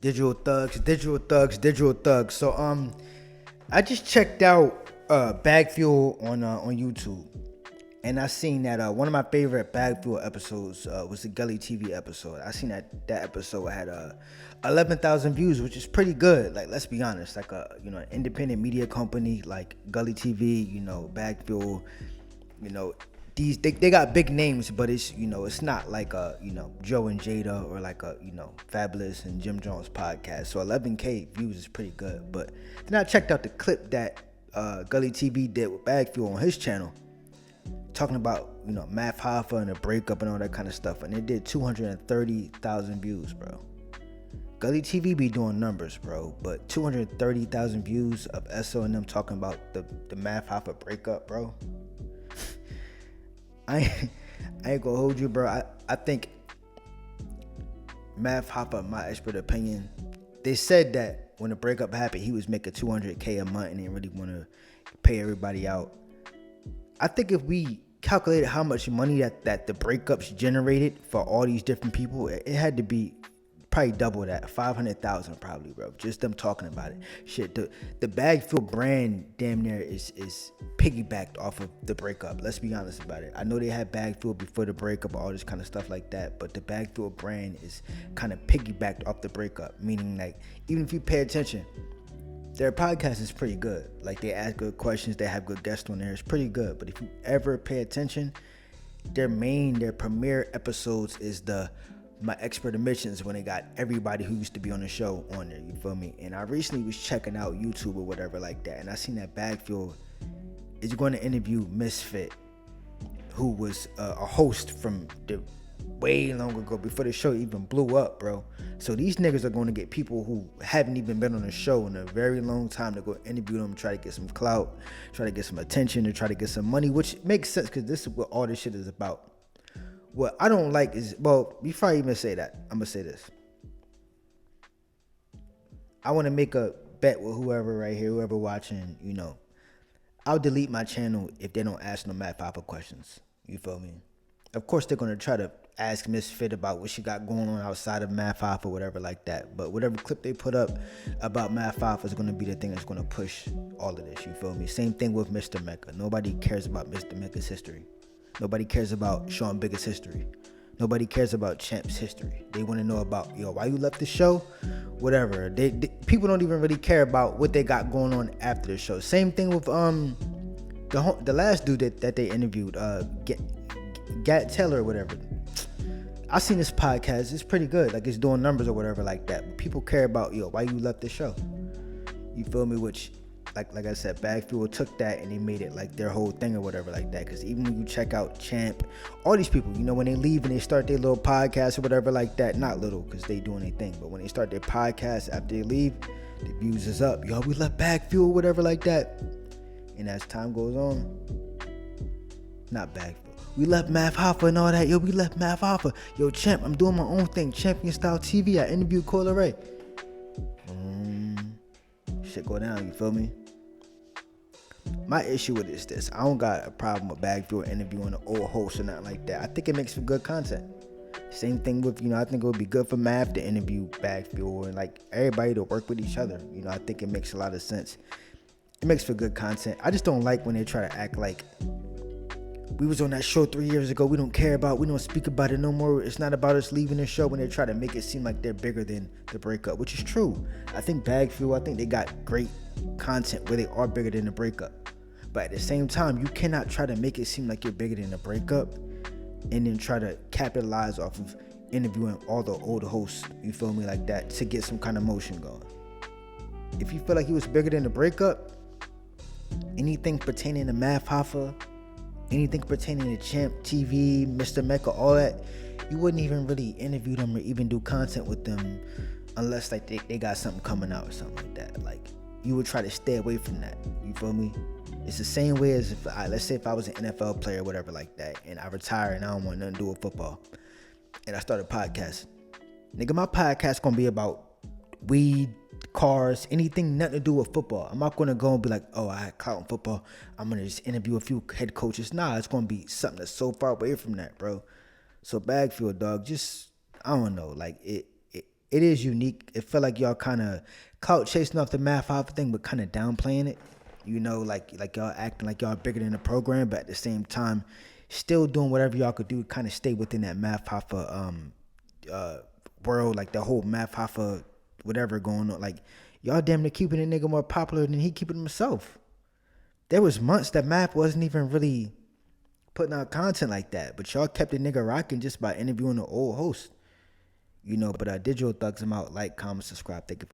Digital thugs, digital thugs, digital thugs. So I just checked out Bag Fuel on YouTube, and I seen that one of my favorite Bag Fuel episodes was the Gully TV episode. I seen that episode had 11,000 views, which is pretty good. Like, let's be honest, like an independent media company like Gully TV, Bag Fuel, you know they got big names, but it's not like Joe and Jada or like Fabulous and Jim Jones podcast. So 11K views is pretty good. But then I checked out the clip that Gully TV did with Bag Fuel on his channel, talking about Math Hoffa and a breakup and all that kind of stuff, and it did 230,000 views, bro. Gully TV be doing numbers, bro, but 230,000 views of Esso and them talking about the Math Hoffa breakup, bro. I ain't gonna hold you, bro. I think Math Hoffa, my expert opinion, they said that when the breakup happened, he was making 200K a month and didn't really want to pay everybody out. I think if we calculated how much money that the breakups generated for all these different people, it had to be probably double that, 500,000 probably, bro. Just them talking about it. Shit, the Bag Fuel brand damn near is piggybacked off of the breakup. Let's be honest about it. I know they had Bag Fuel before the breakup, all this kind of stuff like that, but the Bag Fuel brand is kind of piggybacked off the breakup. Meaning, like, even if you pay attention, their podcast is pretty good. Like, they ask good questions, they have good guests on there. It's pretty good. But if you ever pay attention, their premier episodes is my expert admissions, when they got everybody who used to be on the show on there, you feel me? And I recently was checking out YouTube or whatever like that, and I seen that Bag Fuel is going to interview Misfit, who was a host from the way long ago, before the show even blew up, bro. So these niggas are going to get people who haven't even been on the show in a very long time to go interview them, try to get some clout, try to get some attention, to try to get some money, which makes sense because this is what all this shit is about. What I don't like is, well, before I even say that, I'm going to say this. I want to make a bet with whoever right here, whoever watching, I'll delete my channel if they don't ask no Matt Papa questions. You feel me? Of course, they're going to try to ask Misfit about what she got going on outside of Math Hoffa or whatever like that. But whatever clip they put up about Math Hoffa is going to be the thing that's going to push all of this. You feel me? Same thing with Mr. Mecca. Nobody cares about Mr. Mecca's history. Nobody cares about Sean Bigg's history. Nobody cares about Champ's history. They want to know about, why you left the show? Whatever. People don't even really care about what they got going on after the show. Same thing with the last dude that they interviewed, Gat Taylor or whatever. I seen this podcast. It's pretty good. Like, it's doing numbers or whatever like that. But people care about, why you left the show. You feel me? Which, like I said, Bag Fuel took that and they made it like their whole thing or whatever like that. Because even when you check out Champ, all these people, when they leave and they start their little podcast or whatever like that, not little because they doing their thing, but when they start their podcast after they leave, the views is up. We left Bag Fuel, whatever like that. And as time goes on, not Bag Fuel, we left Math Hoffa and all that. We left Math Hoffa. Champ, I'm doing my own thing. Champion Style TV. I interviewed Coyle Ray. Shit go down, you feel me? My issue with it is this. I don't got a problem with Bag Fuel interviewing an old host or nothing like that. I think it makes for good content. Same thing with, I think it would be good for Math to interview Bag Fuel and like everybody to work with each other. I think it makes a lot of sense. It makes for good content. I just don't like when they try to act like we was on that show 3 years ago. We don't speak about it no more. It's not about us leaving the show, when they try to make it seem like they're bigger than the breakup, which is true. I think Bag Fuel, they got great content where they are bigger than the breakup. But at the same time, you cannot try to make it seem like you're bigger than the breakup and then try to capitalize off of interviewing all the old hosts, you feel me, like that, to get some kind of motion going. If you feel like he was bigger than the breakup, anything pertaining to Math Hoffa, anything pertaining to Champ TV, Mr. Mecca, all that, you wouldn't even really interview them or even do content with them unless like they got something coming out or something like that. Like, you would try to stay away from that. You feel me? It's the same way as let's say if I was an NFL player or whatever like that, and I retire and I don't want nothing to do with football, and I start a podcast. Nigga, my podcast gonna be about weed, cars, anything nothing to do with football. I'm not gonna go and be like, oh, I had clout in football, I'm gonna just interview a few head coaches. Nah, it's gonna be something that's so far away from that, bro. So Bag Fuel, dog, just, I don't know, like it is unique. It felt like y'all kind of clout chasing off the Math Hoffa thing, but kind of downplaying it. You know, like y'all acting like y'all bigger than the program, but at the same time, still doing whatever y'all could do to kind of stay within that Math Hoffa world, like the whole Math Hoffa whatever going on. Like y'all damn near keeping a nigga more popular than he keeping himself. There was months that Math wasn't even really putting out content like that, but y'all kept the nigga rocking just by interviewing the old host. You know, but Digital Thugs, I'm out. Like, comment, subscribe. Thank you.